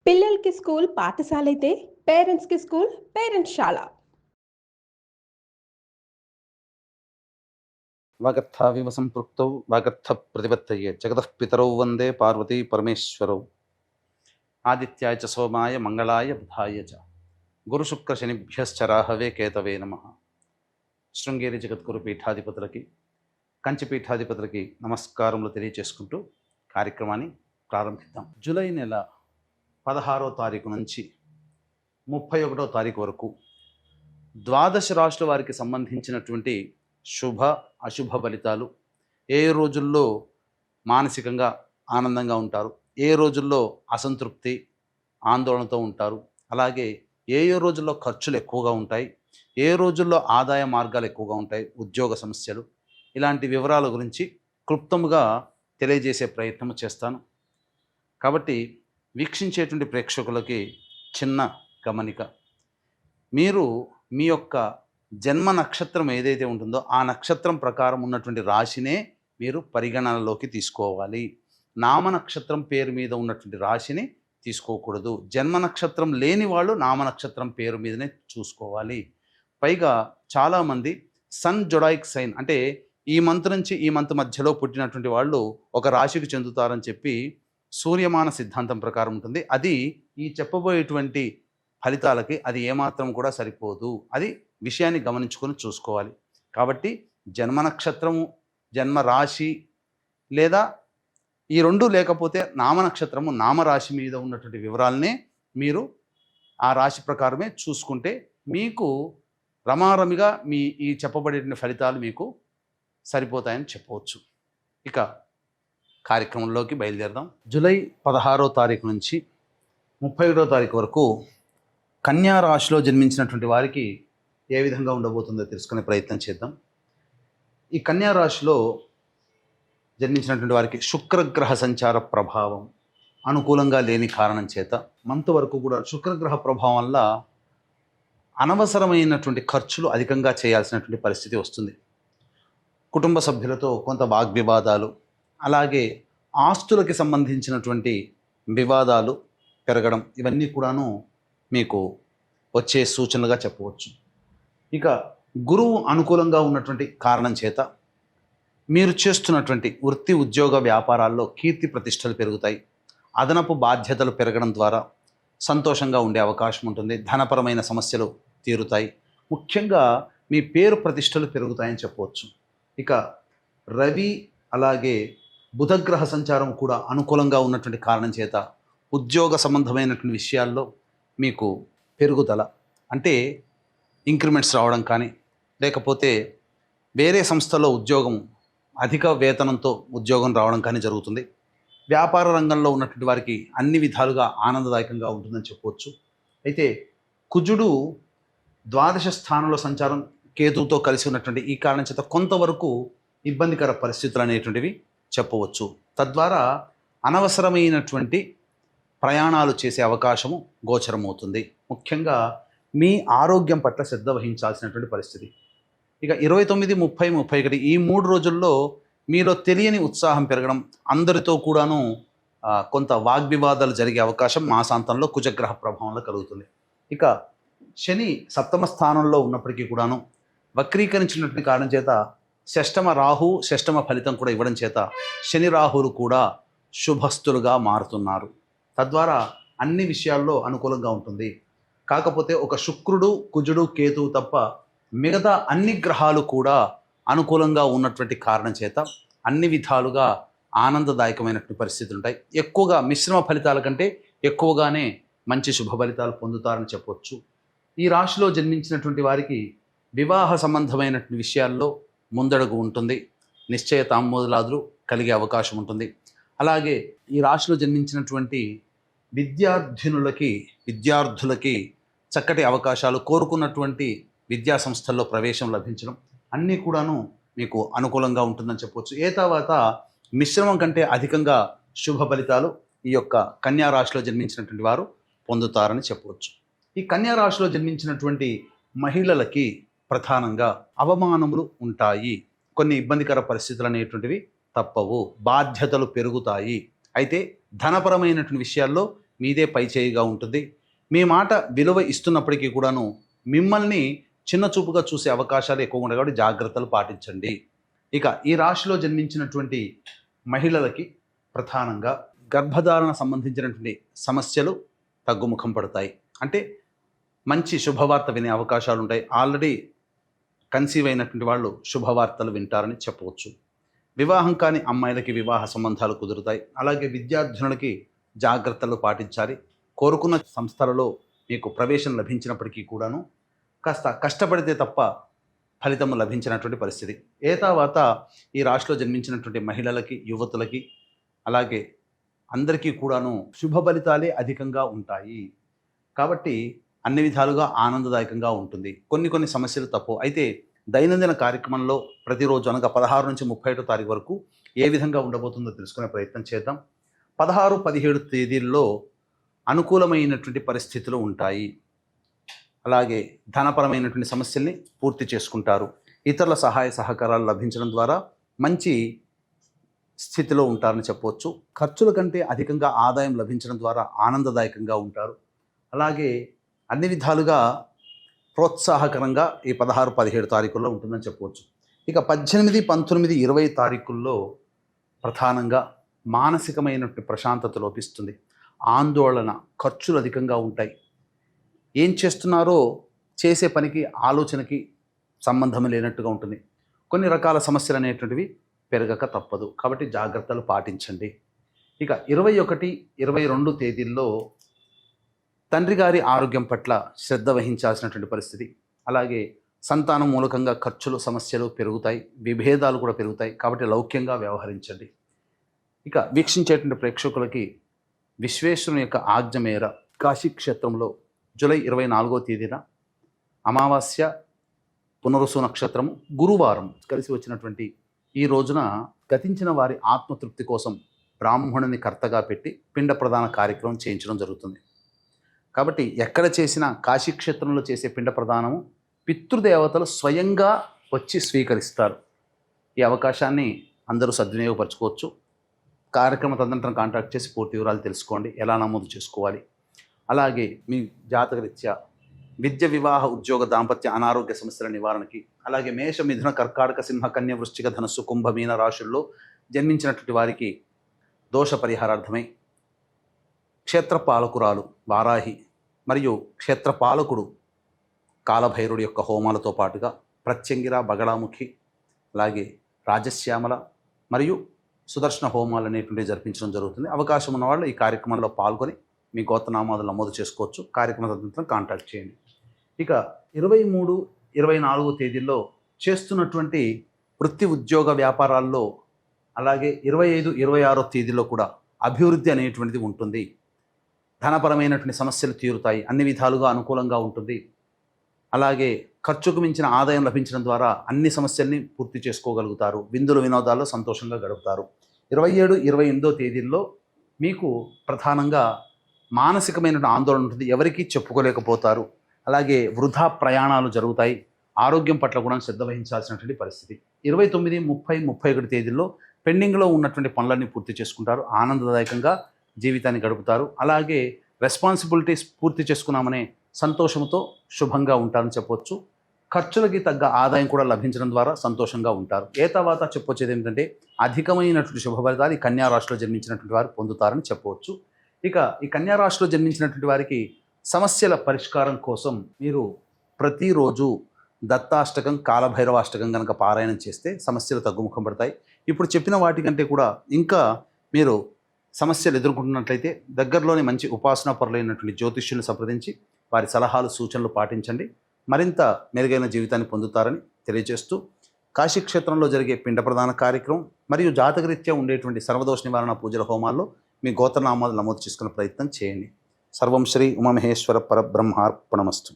పిల్లలకి స్కూల్ పాఠశాల అయితే పేరెంట్స్కి స్కూల్ పేరెంట్స్ శాల. వాగర్థావివ సంపృక్తౌ వాగర్థ ప్రతిపత్తయే జగతః పితరౌ వందే పార్వతీ పరమేశ్వరౌ. ఆదిత్యాయ చ సోమాయ మంగళాయ బుధాయ చ గురుశుక్ర శనిభ్యశ్చ రాహవే కేతవే నమః. శృంగేరి జగద్గురు పీఠాధిపతులకి, కంచి పీఠాధిపతులకి నమస్కారములు తెలియచేసుకుంటూ కార్యక్రమాన్ని ప్రారంభిద్దాం. జూలై నెల 16వ తారీఖు నుంచి 31వ తారీఖు వరకు ద్వాదశ రాశుల వారికి సంబంధించినటువంటి శుభ అశుభ ఫలితాలు, ఏ రోజుల్లో మానసికంగా ఆనందంగా ఉంటారు, ఏ రోజుల్లో అసంతృప్తి ఆందోళనతో ఉంటారు, అలాగే ఏ రోజుల్లో ఖర్చులు ఎక్కువగా ఉంటాయి, ఏ రోజుల్లో ఆదాయ మార్గాలు ఎక్కువగా ఉంటాయి, ఉద్యోగ సమస్యలు, ఇలాంటి వివరాల గురించి క్లుప్తముగా తెలియజేసే ప్రయత్నం చేస్తాను. కాబట్టి వీక్షించేటువంటి ప్రేక్షకులకి చిన్న గమనిక, మీరు మీ యొక్క జన్మ నక్షత్రం ఏదైతే ఉంటుందో ఆ నక్షత్రం ప్రకారం ఉన్నటువంటి రాశినే మీరు పరిగణనలోకి తీసుకోవాలి. నామ నక్షత్రం పేరు మీద ఉన్నటువంటి రాశిని తీసుకోకూడదు. జన్మ నక్షత్రం లేని వాళ్ళు నామ నక్షత్రం పేరు మీదనే చూసుకోవాలి. పైగా చాలామంది సన్ జొడాయిక్ సైన్ అంటే ఈ మంత్ నుంచి ఈ మంత్ మధ్యలో పుట్టినటువంటి వాళ్ళు ఒక రాశికి చెందుతారని చెప్పి సూర్యమాన సిద్ధాంతం ప్రకారం ఉంటుంది. అది ఈ చెప్పబోయేటువంటి ఫలితాలకి అది ఏమాత్రం కూడా సరిపోదు. అది విషయాన్ని గమనించుకొని చూసుకోవాలి. కాబట్టి జన్మ నక్షత్రము, జన్మ రాశి లేదా ఈ రెండు లేకపోతే నామ నక్షత్రము, నామరాశి మీద ఉన్నటువంటి వివరాలనే మీరు ఆ రాశి ప్రకారమే చూసుకుంటే మీకు రమారమిగా మీ ఈ చెప్పబడే ఫలితాలు మీకు సరిపోతాయని చెప్పవచ్చు. ఇక కార్యక్రమంలోకి బయలుదేరదాం. జూలై 16వ తారీఖు నుంచి 31వ తారీఖు వరకు కన్యా రాశిలో జన్మించినటువంటి వారికి ఏ విధంగా ఉండబోతుందో తెలుసుకునే ప్రయత్నం చేద్దాం. ఈ కన్యా రాశిలో జన్మించినటువంటి వారికి శుక్రగ్రహ సంచార ప్రభావం అనుకూలంగా లేని కారణం చేత మంత్ వరకు కూడా శుక్రగ్రహ ప్రభావం వల్ల అనవసరమైనటువంటి ఖర్చులు అధికంగా చేయాల్సినటువంటి పరిస్థితి వస్తుంది. కుటుంబ సభ్యులతో కొంత వాగ్వివాదాలు, అలాగే ఆస్తులకి సంబంధించినటువంటి వివాదాలు పెరగడం, ఇవన్నీ కూడాను మీకు వచ్చే సూచనలుగా చెప్పవచ్చు. ఇక గురువు అనుకూలంగా ఉన్నటువంటి కారణం చేత మీరు చేస్తున్నటువంటి వృత్తి ఉద్యోగ వ్యాపారాల్లో కీర్తి ప్రతిష్టలు పెరుగుతాయి. అదనపు బాధ్యతలు పెరగడం ద్వారా సంతోషంగా ఉండే అవకాశం ఉంటుంది. ధనపరమైన సమస్యలు తీరుతాయి. ముఖ్యంగా మీ పేరు ప్రతిష్టలు పెరుగుతాయని చెప్పవచ్చు. ఇక రవి అలాగే బుధగ్రహ సంచారం కూడా అనుకూలంగా ఉన్నటువంటి కారణం చేత ఉద్యోగ సంబంధమైనటువంటి విషయాల్లో మీకు పెరుగుదల అంటే ఇంక్రిమెంట్స్ రావడం కానీ, లేకపోతే వేరే సంస్థలో ఉద్యోగం అధిక వేతనంతో ఉద్యోగం రావడం కానీ జరుగుతుంది. వ్యాపార రంగంలో ఉన్నటువంటి వారికి అన్ని విధాలుగా ఆనందదాయకంగా ఉంటుందని చెప్పవచ్చు. అయితే కుజుడు ద్వాదశ స్థానంలో సంచారం కేతువుతో కలిసి ఉన్నటువంటి ఈ కారణం చేత కొంతవరకు ఇబ్బందికర పరిస్థితులు అనేటువంటివి చెప్పవచ్చు. తద్వారా అనవసరమైనటువంటి ప్రయాణాలు చేసే అవకాశము గోచరమవుతుంది. ముఖ్యంగా మీ ఆరోగ్యం పట్ల శ్రద్ధ వహించాల్సినటువంటి పరిస్థితి. ఇక 29, 30, 31 ఈ 3 రోజుల్లో మీలో తెలియని ఉత్సాహం పెరగడం, అందరితో కూడాను కొంత వాగ్వివాదాలు జరిగే అవకాశం మాసాంతంలో కుజగ్రహ ప్రభావంలో కలుగుతుంది. ఇక శని సప్తమ స్థానంలో ఉన్నప్పటికీ కూడాను వక్రీకరించినటువంటి కారణం చేత షష్టమ రాహు షష్టమ ఫలితం కూడా ఇవ్వడం చేత శని రాహులు కూడా శుభస్తులుగా మారుతున్నారు. తద్వారా అన్ని విషయాల్లో అనుకూలంగా ఉంటుంది. కాకపోతే ఒక శుక్రుడు, కుజుడు, కేతువు తప్ప మిగతా అన్ని గ్రహాలు కూడా అనుకూలంగా ఉన్నటువంటి కారణం చేత అన్ని విధాలుగా ఆనందదాయకమైనటువంటి పరిస్థితులు ఉంటాయి. ఎక్కువగా మిశ్రమ ఫలితాల కంటే ఎక్కువగానే మంచి శుభ ఫలితాలు పొందుతారని చెప్పవచ్చు. ఈ రాశిలో జన్మించినటువంటి వారికి వివాహ సంబంధమైనటువంటి విషయాల్లో ముందడుగు ఉంటుంది. నిశ్చయ తాంబూలాదులు కలిగే అవకాశం ఉంటుంది. అలాగే ఈ రాశిలో జన్మించినటువంటి విద్యార్థులకి చక్కటి అవకాశాలు, కోరుకున్నటువంటి విద్యా సంస్థల్లో ప్రవేశం లభించడం అన్నీ కూడాను మీకు అనుకూలంగా ఉంటుందని చెప్పవచ్చు. తర్వాత మిశ్రమం కంటే అధికంగా శుభ ఫలితాలు ఈ యొక్క కన్యా రాశిలో జన్మించినటువంటి వారు పొందుతారని చెప్పవచ్చు. ఈ కన్యా రాశిలో జన్మించినటువంటి మహిళలకి ప్రధానంగా అవమానములు ఉంటాయి. కొన్ని ఇబ్బందికర పరిస్థితులు అనేటువంటివి తప్పవు. బాధ్యతలు పెరుగుతాయి. అయితే ధనపరమైనటువంటి విషయాల్లో మీదే పై చేయిగా ఉంటుంది. మీ మాట విలువ ఇస్తున్నప్పటికీ కూడాను మిమ్మల్ని చిన్న చూపుగా చూసే అవకాశాలు ఎక్కువగా ఉంటాయి కాబట్టి జాగ్రత్తలు పాటించండి. ఇక ఈ రాశిలో జన్మించినటువంటి మహిళలకి ప్రధానంగా గర్భధారణ సంబంధించినటువంటి సమస్యలు తగ్గుముఖం పడతాయి. అంటే మంచి శుభవార్త వినే అవకాశాలు ఉంటాయి. ఆల్రెడీ కన్సీవ్ అయినటువంటి వాళ్ళు శుభవార్తలు వింటారని చెప్పవచ్చు. వివాహం కాని అమ్మాయిలకి వివాహ సంబంధాలు కుదురుతాయి. అలాగే విద్యార్థినులకి జాగ్రత్తలు పాటించాలి. కోరుకున్న సంస్థలలో మీకు ప్రవేశం లభించినప్పటికీ కూడాను కాస్త కష్టపడితే తప్ప ఫలితం లభించినటువంటి పరిస్థితి. తర్వాత ఈ రాశిలో జన్మించినటువంటి మహిళలకి, యువతులకి, అలాగే అందరికీ కూడాను శుభ ఫలితాలే అధికంగా ఉంటాయి. కాబట్టి అన్ని విధాలుగా ఆనందదాయకంగా ఉంటుంది. కొన్ని సమస్యలు తప్పు. అయితే దైనందిన కార్యక్రమంలో ప్రతిరోజు అనగా 16 నుంచి 31 తారీఖు వరకు ఏ విధంగా ఉండబోతుందో తెలుసుకునే ప్రయత్నం చేద్దాం. 16, 17 తేదీల్లో అనుకూలమైనటువంటి పరిస్థితులు ఉంటాయి. అలాగే ధనపరమైనటువంటి సమస్యల్ని పూర్తి చేసుకుంటారు. ఇతరుల సహాయ సహకారాలు లభించడం ద్వారా మంచి స్థితిలో ఉంటారని చెప్పవచ్చు. ఖర్చుల కంటే అధికంగా ఆదాయం లభించడం ద్వారా ఆనందదాయకంగా ఉంటారు. అలాగే అన్ని విధాలుగా ప్రోత్సాహకరంగా ఈ 16, 17 తారీఖుల్లో ఉంటుందని చెప్పవచ్చు. ఇక 18, 19, 20 తారీఖుల్లో ప్రధానంగా మానసికమైనటువంటి ప్రశాంతత లోపిస్తుంది. ఆందోళన, ఖర్చులు అధికంగా ఉంటాయి. ఏం చేస్తున్నారో చేసే పనికి, ఆలోచనకి సంబంధం లేనట్టుగా ఉంటుంది. కొన్ని రకాల సమస్యలు అనేటువంటివి పెరగక తప్పదు. కాబట్టి జాగ్రత్తలు పాటించండి. ఇక 21, 22 తేదీల్లో తండ్రి గారి ఆరోగ్యం పట్ల శ్రద్ధ వహించాల్సినటువంటి పరిస్థితి. అలాగే సంతానం మూలకంగా ఖర్చులు, సమస్యలు పెరుగుతాయి. విభేదాలు కూడా పెరుగుతాయి. కాబట్టి లౌక్యంగా వ్యవహరించండి. ఇక వీక్షించేటువంటి ప్రేక్షకులకి విశ్వేశ్వరుని యొక్క ఆజ్ఞ మేర కాశీ క్షేత్రంలో జూలై 24వ తేదీన అమావాస్య, పునరుసు నక్షత్రము, గురువారం కలిసి వచ్చినటువంటి ఈ రోజున గతించిన వారి ఆత్మతృప్తి కోసం బ్రాహ్మణుని కర్తగా పెట్టి పిండ ప్రదాన కార్యక్రమం చేయించడం జరుగుతుంది. కాబట్టి ఎక్కడ చేసినా కాశీక్షేత్రంలో చేసే పిండ ప్రదానము పితృదేవతలు స్వయంగా వచ్చి స్వీకరిస్తారు. ఈ అవకాశాన్ని అందరూ సద్వినియోగపరచుకోవచ్చు. కార్యక్రమ తదనంతరం కాంటాక్ట్ చేసి పూర్తి వివరాలు తెలుసుకోండి. ఎలా నమోదు చేసుకోవాలి. అలాగే మీ జాతకరీత్యా విద్య, వివాహ, ఉద్యోగ, దాంపత్య, అనారోగ్య సమస్యల నివారణకి, అలాగే మేష, మిథున, కర్కాటక, సింహ, కన్య, వృశ్చిక, ధనస్సు, కుంభ, మీన రాశుల్లో జన్మించినటువంటి వారికి దోష పరిహారార్థమై క్షేత్రపాలకురాలు వారాహి మరియు క్షేత్రపాలకుడు కాలభైరుడి యొక్క హోమాలతో పాటుగా ప్రత్యంగిర, బగళాముఖి, అలాగే రాజశ్యామల మరియు సుదర్శన హోమాలు అనేటువంటివి జరిపించడం జరుగుతుంది. అవకాశం ఉన్నవాళ్ళు ఈ కార్యక్రమంలో పాల్గొని మీ గోత్రనామాలు నమోదు చేసుకోవచ్చు. కార్యక్రమ తదనంతరం కాంటాక్ట్ చేయండి. ఇక 23, 24 తేదీల్లో చేస్తున్నటువంటి వృత్తి, ఉద్యోగ, వ్యాపారాల్లో, అలాగే 25, 26 తేదీల్లో కూడా అభివృద్ధి అనేటువంటిది ఉంటుంది. ధనపరమైనటువంటి సమస్యలు తీరుతాయి. అన్ని విధాలుగా అనుకూలంగా ఉంటుంది. అలాగే ఖర్చుకు మించిన ఆదాయం లభించడం ద్వారా అన్ని సమస్యల్ని పూర్తి చేసుకోగలుగుతారు. విందులు, వినోదాల్లో సంతోషంగా గడుపుతారు. 27, 28 తేదీల్లో మీకు ప్రధానంగా మానసికమైన ఆందోళన ఉంటుంది. ఎవరికీ చెప్పుకోలేకపోతారు. అలాగే వృధా ప్రయాణాలు జరుగుతాయి. ఆరోగ్యం పట్ల కూడా శ్రద్ధ వహించాల్సినటువంటి పరిస్థితి. 29, 30, 31 తేదీల్లో పెండింగ్లో ఉన్నటువంటి పనులన్నీ పూర్తి చేసుకుంటారు. ఆనందదాయకంగా జీవితాన్ని గడుపుతారు. అలాగే రెస్పాన్సిబిలిటీస్ పూర్తి చేసుకున్నామనే సంతోషంతో శుభంగా ఉంటారని చెప్పొచ్చు. ఖర్చులకి తగ్గ ఆదాయం కూడా లభించడం ద్వారా సంతోషంగా ఉంటారు. తర్వాత చెప్పొచ్చేది ఏమిటంటే అధికమైనటువంటి శుభ ఫలితాలు ఈ కన్యా రాశిలో జన్మించినటువంటి వారు పొందుతారని చెప్పవచ్చు. ఇక ఈ కన్యా రాశిలో జన్మించినటువంటి వారికి సమస్యల పరిష్కారం కోసం మీరు ప్రతిరోజు దత్తాష్టకం, కాలభైరవాష్టకం కనుక పారాయణం చేస్తే సమస్యలు తగ్గుముఖం పడతాయి. ఇప్పుడు చెప్పిన వాటికంటే కూడా ఇంకా మీరు సమస్యలు ఎదుర్కొంటున్నట్లయితే దగ్గరలోని మంచి ఉపాసనా పరులైనటువంటి జ్యోతిష్యులను సంప్రదించి వారి సలహాలు, సూచనలు పాటించండి. మరింత మెరుగైన జీవితాన్ని పొందుతారని తెలియజేస్తూ కాశీక్షేత్రంలో జరిగే పిండ ప్రదాన కార్యక్రమం మరియు జాతకరీత్యా ఉండేటువంటి సర్వదోష నివారణ పూజల హోమాల్లో మీ గోత్రనామాలు నమోదు చేసుకునే ప్రయత్నం చేయండి. సర్వం శ్రీ ఉమామహేశ్వర పరబ్రహ్మార్పణమస్తు.